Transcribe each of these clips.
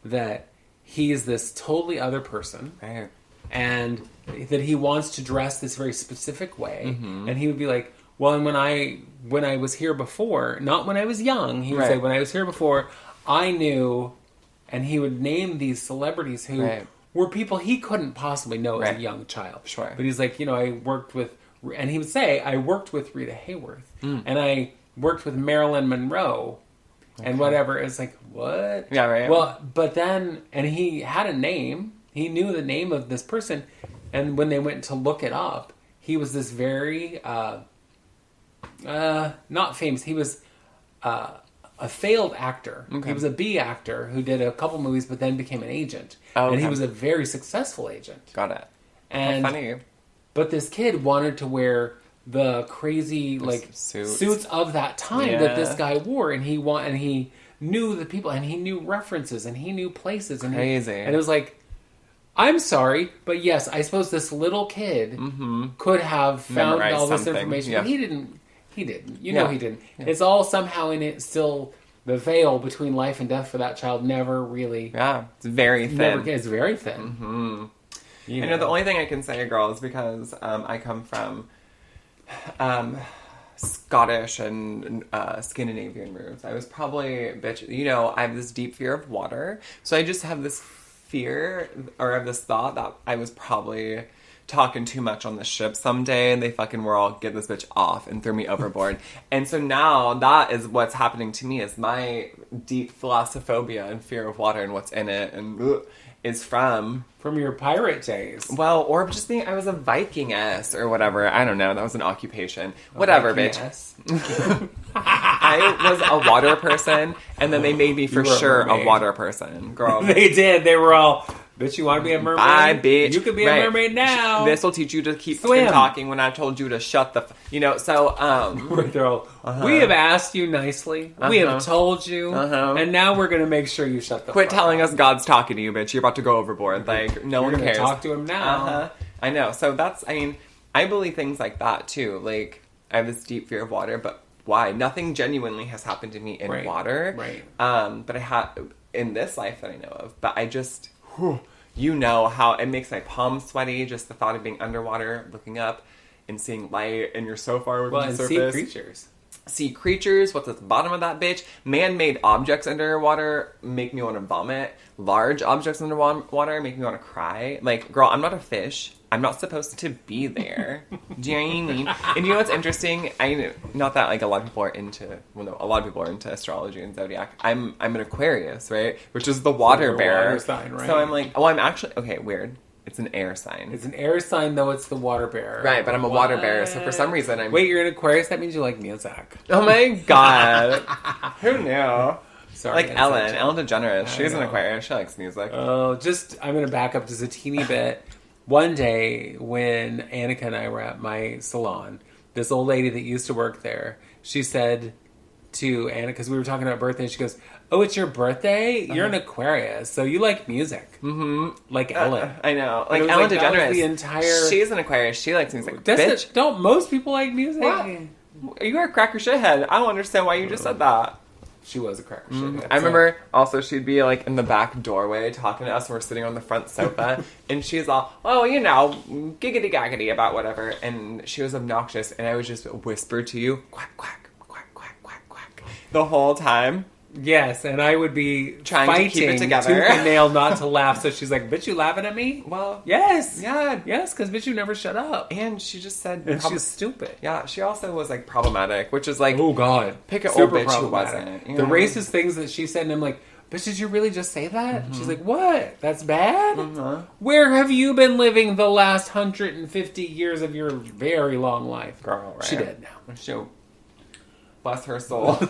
that he's this totally other person. Right. And that he wants to dress this very specific way. Mm-hmm. And he would be like, well, and when I was here before, not when I was young, he would say, when I was here before, I knew, and he would name these celebrities who were people he couldn't possibly know as a young child. Sure. But he's like, I worked with, and he would say, I worked with Rita Hayworth, and I worked with Marilyn Monroe, and whatever. It's like, what? Yeah, right. Well, but then, and he had a name. He knew the name of this person, and when they went to look it up, he was this very, not famous. He was a failed actor. Okay. He was a B actor who did a couple movies, but then became an agent. Oh, okay. And he was a very successful agent. Got it. And, how funny. But this kid wanted to wear the crazy suits of that time that this guy wore, and he knew the people, and he knew references, and he knew places, and crazy. And it was like, I'm sorry, but yes, I suppose this little kid could have found all this information, but he didn't. He didn't. You know he didn't. Yeah. It's all somehow in it still, the veil between life and death for that child never really... Yeah, it's very thin. It's very thin. Mm-hmm. You know, the only thing I can say, girl, is because I come from Scottish and Scandinavian roots. I was probably, I have this deep fear of water. So I just have this fear, or have this thought that I was probably talking too much on the ship someday, and they fucking were all, get this bitch off and threw me overboard. And so now that is what's happening to me, is my deep thalassophobia and fear of water and what's in it, and is from your pirate days. Well, or just being, I was a Viking-ess or whatever. I don't know. That was an occupation. Whatever, bitch. I was a water person, and then they made me for sure a water person. Girl. They did. They were all, bitch, you want to be a mermaid? Bye, bitch. You could be a mermaid now. This will teach you to keep talking when I told you to shut the... They're all, we have asked you nicely. We have told you. And now we're going to make sure you shut the Quit telling us God's talking to you, bitch. You're about to go overboard. Like, no one cares. Talk to him now. I know. So that's... I mean, I believe things like that, too. Like, I have this deep fear of water, but why? Nothing genuinely has happened to me in water. Right. But I have... In this life that I know of. But I just... You know how it makes my palms sweaty, just the thought of being underwater, looking up, and seeing light, and you're so far away from the surface. Sea creatures, what's at the bottom of that bitch? Man-made objects underwater make me want to vomit. Large objects underwater make me want to cry. Like, girl, I'm not a fish. I'm not supposed to be there. Do you know what I mean? And you know what's interesting? Not that, like, a lot of people are into... Well, no, a lot of people are into astrology and zodiac. I'm an Aquarius, right? Which is the water bearer. Water sign, right? So I'm like... Oh, I'm actually... Okay, weird. It's an air sign. It's an air sign, though it's the water bearer. Right, but I'm a water bearer, so for some reason I'm... Wait, you're an Aquarius? That means you like music. Oh my god. Who knew? Sorry. Like Ellen DeGeneres. She's an Aquarius. She likes music. Oh, I'm going to back up just a teeny bit. One day, when Annika and I were at my salon, this old lady that used to work there, she said to Annika, because we were talking about birthday, she goes, oh, it's your birthday? You're an Aquarius, so you like music. Mm-hmm. Like Ellen. I know. Like Ellen DeGeneres. The entire... She's an Aquarius. She likes music. Don't most people like music? What? You are a cracker shithead. I don't understand why you just said that. She was a cracker shithead. I remember also she'd be like in the back doorway talking to us, and we're sitting on the front sofa, and she's all, oh, giggity gaggity about whatever, and she was obnoxious, and I would just whisper to you, quack, quack, quack, quack, quack, quack, the whole time. Yes, and I would be trying to keep it together, tooth and nail not to laugh. So she's like, "Bitch, you laughing at me?" Well, yes, yeah, yes, because bitch, you never shut up. And she just said, and she's stupid. Yeah, she also was like problematic, which is like, oh god, pick an old bitch who wasn't. The racist things that she said, and I'm like, bitch, did you really just say that? Mm-hmm. She's like, what? That's bad? Mm-hmm. Where have you been living the last 150 years of your very long life? Girl, right? She dead now. She'll... Bless her soul.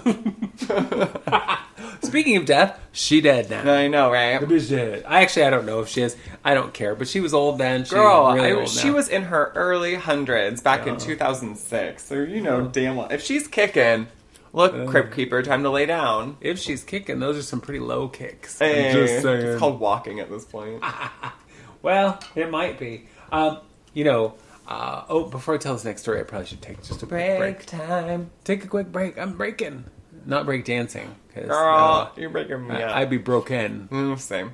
Speaking of death, she dead now. I know, right? The bitch dead. I don't know if she is. I don't care. But she was old then. Girl, really old she was in her early hundreds back in 2006. So, damn well. If she's kicking, look, Crypt Keeper, time to lay down. If she's kicking, those are some pretty low kicks. Hey, I'm just saying. It's called walking at this point. Well, it might be. Before I tell this next story, I probably should take just a quick break. Time. Take a quick break. I'm breaking. not break dancing. Girl, you're breaking me up. I'd be broken. Same.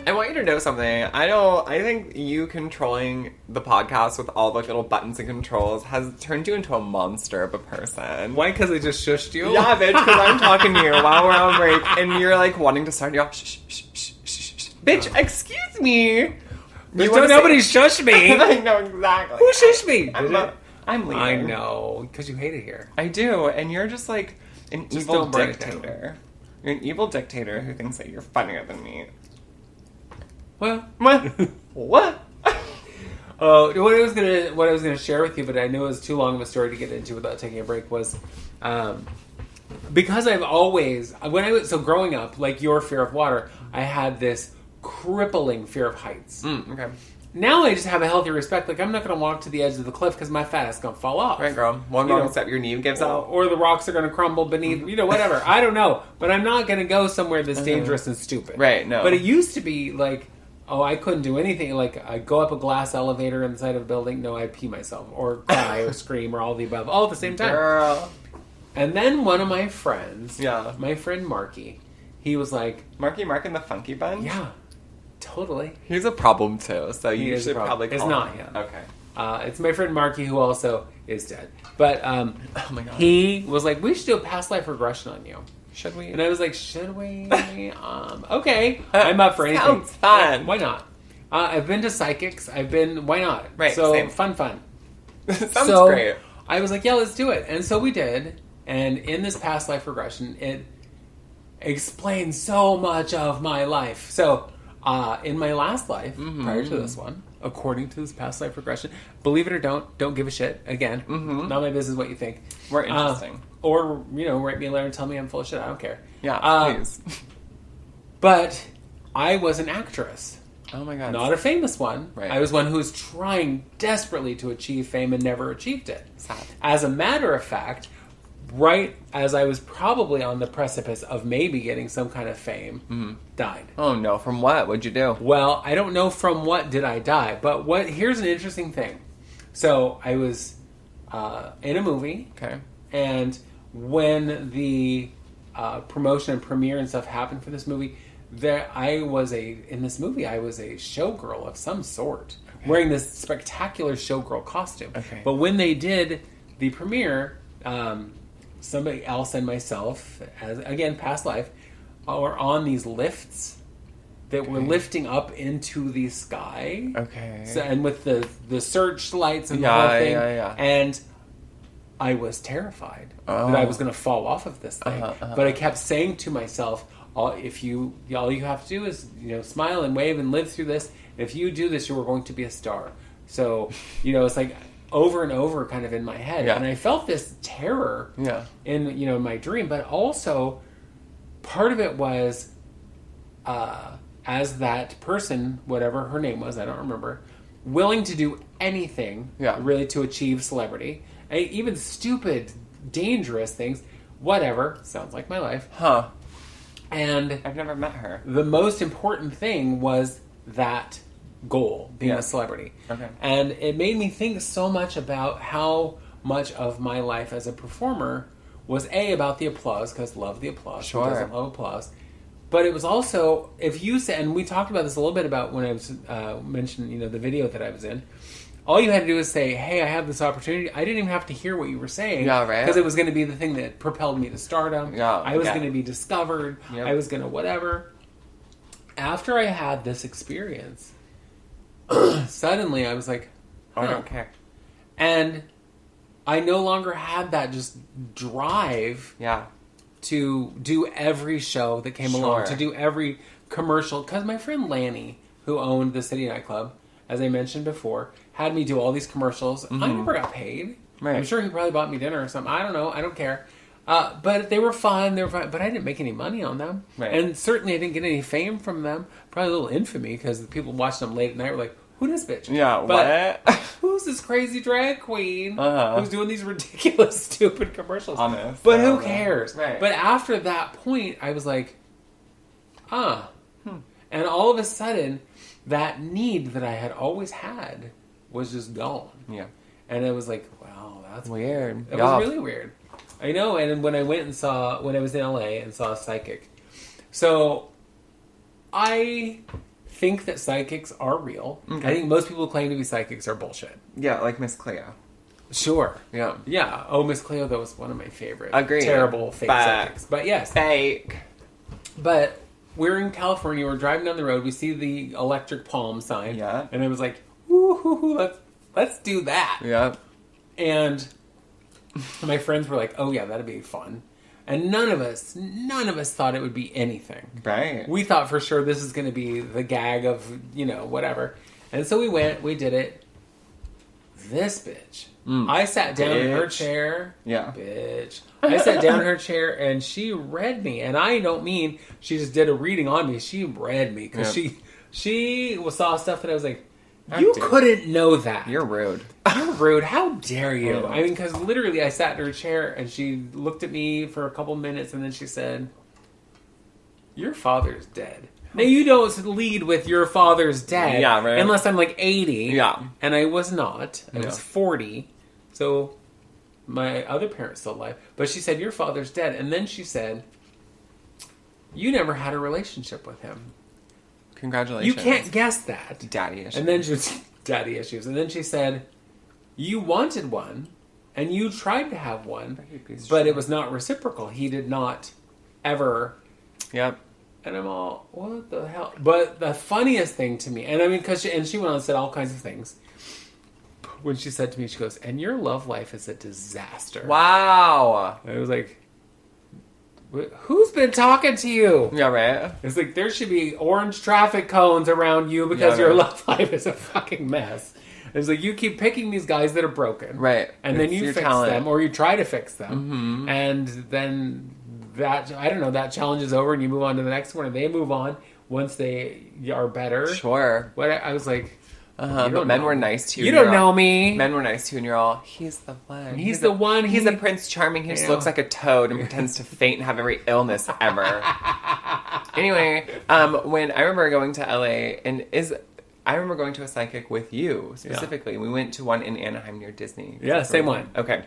I want you to know something. I think you controlling the podcast with all the little buttons and controls has turned you into a monster of a person. Why? Because I just shushed you? Yeah, bitch, because I'm talking to you while we're on break, and you're like wanting to start. You're all shh, shh, shh, shh, shh. Bitch, excuse me. Nobody shush me. I know exactly. Who shushed me? I'm leaving. I know, because you hate it here. I do, and you're just like an Just evil don't burn it dictator. You're an evil dictator who thinks that you're funnier than me. Well, What? What? what I was gonna share with you, but I knew it was too long of a story to get into without taking a break, was because I've always growing up, like your fear of water, I had this crippling fear of heights. Okay. Now I just have a healthy respect. Like, I'm not going to walk to the edge of the cliff because my fat ass is going to fall off. Right, girl. One wrong step, your knee gives out. Or the rocks are going to crumble beneath, whatever. I don't know. But I'm not going to go somewhere that's dangerous and stupid. Right, no. But it used to be like, I couldn't do anything. Like, I'd go up a glass elevator inside of a building. No, I'd pee myself. Or cry or scream or all the above. All at the same time. Girl. And then one of my friends, Yeah. my friend Marky, he was like... Marky Mark and the Funky Bunch? Yeah. Totally. He's a problem too, so you should probably call him. It's not him. him. Okay. It's my friend Marky, who also is dead. But oh my God. he was like, we should do a past life regression on you. Should we? And I was like, should we? Okay. I'm up for anything. Sounds fun. Why not? I've been to psychics. Why not? Right, So, same. fun. Sounds great. I was like, yeah, let's do it. And so we did. And in this past life regression, it explains so much of my life. So... in my last life, prior to this one, according to this past life regression, believe it or don't give a shit. Again, not my business what you think. We're interesting. Or, write me a letter and tell me I'm full of shit. I don't care. Yeah, please. But I was an actress. Oh my God. Not a famous one. Right. I was one who was trying desperately to achieve fame and never achieved it. Sad. As a matter of fact, right as I was probably on the precipice of maybe getting some kind of fame, died. Oh no, from what? What'd you do? Well, I don't know from what did I die, but here's an interesting thing. So I was in a movie, Okay. and when the promotion and premiere and stuff happened for this movie, I was a showgirl of some sort, wearing this spectacular showgirl costume. Okay. But when they did the premiere, somebody else and myself, as again past life, are on these lifts that were lifting up into the sky. Okay. So, and with the searchlights and the whole thing. Yeah. And I was terrified that I was going to fall off of this thing. But I kept saying to myself, all you have to do is smile and wave and live through this. If you do this, you are going to be a star. So it's like over and over kind of in my head. Yeah. And I felt this terror in my dream, but also part of it was as that person, whatever her name was, I don't remember, willing to do anything really to achieve celebrity, even stupid, dangerous things, whatever, sounds like my life. Huh. And I've never met her. The most important thing was that goal, being a celebrity. Okay. And it made me think so much about how much of my life as a performer was about the applause, because love the applause. Sure. Who doesn't love applause? But it was also, if you said, and we talked about this a little bit about when I was mentioned, the video that I was in. All you had to do was say, hey, I have this opportunity. I didn't even have to hear what you were saying. Yeah, right. Because it was going to be the thing that propelled me to stardom. Yeah. I was going to be discovered. Yep. I was going to whatever. After I had this experience, suddenly I was like, I don't care. And I no longer had that just drive to do every show that came along, to do every commercial. Because my friend Lanny, who owned the City Nightclub, as I mentioned before, had me do all these commercials. I never got paid. Right. I'm sure he probably bought me dinner or something. I don't know. I don't care. But they were fun. But I didn't make any money on them. Right. And certainly I didn't get any fame from them. Probably a little infamy, because the people watching them late at night were like, who this bitch? Yeah, but what? Who's this crazy drag queen who's doing these ridiculous, stupid commercials? Honest. But who cares? Right. But after that point, I was like, And all of a sudden, that need that I had always had was just gone. Yeah. And it was like, wow, that's weird. It was really weird. I know. And when I went and when I was in LA and saw a psychic. So, I think that psychics are real. Okay. I think most people who claim to be psychics are bullshit. Yeah, like Miss Cleo. Sure. Yeah. Yeah. Oh, Miss Cleo, that was one of my favorite. Agreed. Terrible fake psychics. But yes. Fake. But we're in California. We're driving down the road. We see the electric palm sign. Yeah. And I was like, ooh, let's do that. Yeah. And my friends were like, oh yeah, that'd be fun. And none of us thought it would be anything. Right. We thought for sure this is going to be the gag of, whatever. And so we went, we did it. This bitch. I sat down in her chair. Yeah. Bitch. I sat down in her chair and she read me. And I don't mean she just did a reading on me. She read me. Because she saw stuff that I was like, you couldn't know that. You're rude. You're rude. How dare you? I mean, because literally I sat in her chair and she looked at me for a couple minutes and then she said, your father's dead. Now, you don't lead with your father's dead. Yeah, right. Unless I'm like 80. Yeah. And I was not. I was 40. So my other parents still alive. But she said, your father's dead. And then she said, you never had a relationship with him. Congratulations. You can't guess that. Daddy issues. And then daddy issues. And then she said, you wanted one, and you tried to have one, but it was not reciprocal. He did not ever. Yep. And I'm all, what the hell? But the funniest thing to me, and I mean, she went on and said all kinds of things. When she said to me, she goes, and your love life is a disaster. Wow. And I was like, who's been talking to you? Yeah, right. It's like, there should be orange traffic cones around you because your love life is a fucking mess. It's like, you keep picking these guys that are broken. Right. And then you fix them, or you try to fix them. Mm-hmm. And then that challenge is over and you move on to the next one, and they move on once they are better. Sure. But I was like, but men were nice to you. You don't know me. Men were nice to you, and you're all, he's the one. He's the one. He's a Prince Charming. He just looks like a toad and pretends to faint and have every illness ever. Anyway, when I remember going to LA, I remember going to a psychic with you, specifically. Yeah. We went to one in Anaheim near Disney. Yeah, same one. Okay.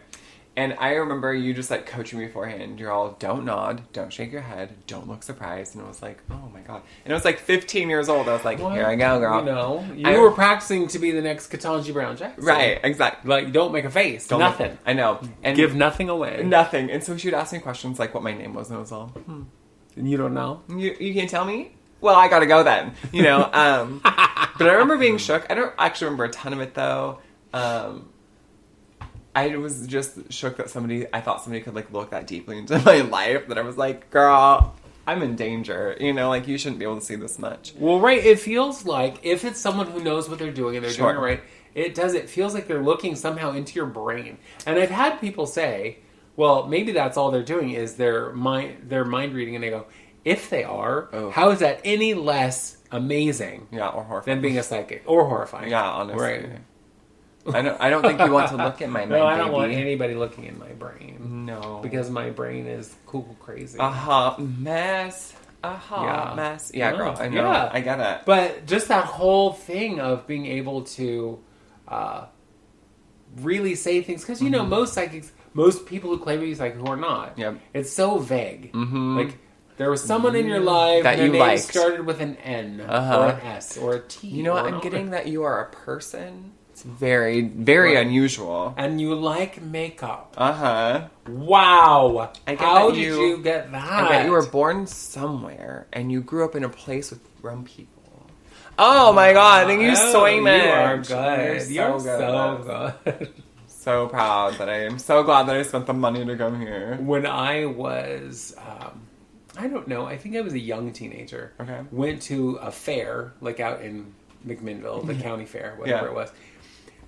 And I remember you just, like, coaching me beforehand. You're all, don't nod, don't shake your head, don't look surprised. And I was like, oh, my God. And I was, like, 15 years old. I was like, here I go, girl. You were practicing to be the next Ketanji Brown Jackson. Right, exactly. Like, don't make a face. Nothing. I know. And give nothing away. Nothing. And so she would ask me questions like what my name was, and I was all, And you don't know? You can't tell me? Well, I gotta go then. But I remember being shook. I don't actually remember a ton of it, though. I was just shook that I thought somebody could, like, look that deeply into my life, that I was like, girl, I'm in danger. Like, you shouldn't be able to see this much. Well, right, it feels like, if it's someone who knows what they're doing and they're doing it right, it feels like they're looking somehow into your brain. And I've had people say, well, maybe that's all they're doing is their mind reading, and they go, if they are, how is that any less amazing or horrifying than being a psychic? Or horrifying. Yeah, honestly. Right. I don't think you want to look at my mind, No, I don't want anybody looking in my brain. No. Because my brain is cuckoo crazy. A hot mess. Mess. Yeah, girl, I know. Yeah. I get it. But just that whole thing of being able to really say things, because, most people who claim to be psychic who are not. Yep. It's so vague. Mm-hmm. Like, there was someone in your life that their you name liked. Started with an N or an S or a T. You know what? I'm getting that you are a person. It's very, very unusual. And you like makeup. Uh-huh. Wow. How did you get that? I bet you were born somewhere and you grew up in a place with rum people. Oh my God. Thank you so much. You are good. You're so good. So proud that I am so glad that I spent the money to come here. When I was, I don't know, I think I was a young teenager. Okay. Went to a fair, like out in McMinnville, the county fair, whatever it was.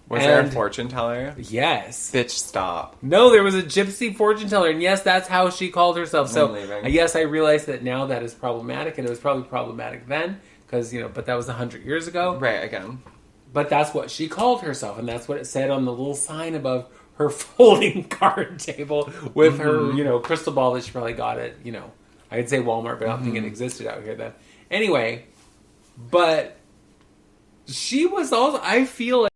Was there a fortune teller? Yes. Bitch, stop. No, there was a gypsy fortune teller, and yes, that's how she called herself. So, yes, I realize that now that is problematic, and it was probably problematic then, because, but that was 100 years ago. Right, again. But that's what she called herself, and that's what it said on the little sign above her folding card table with her, crystal ball that she probably got at, I'd say Walmart, but I don't think it existed out here then. Anyway, But she was also, I feel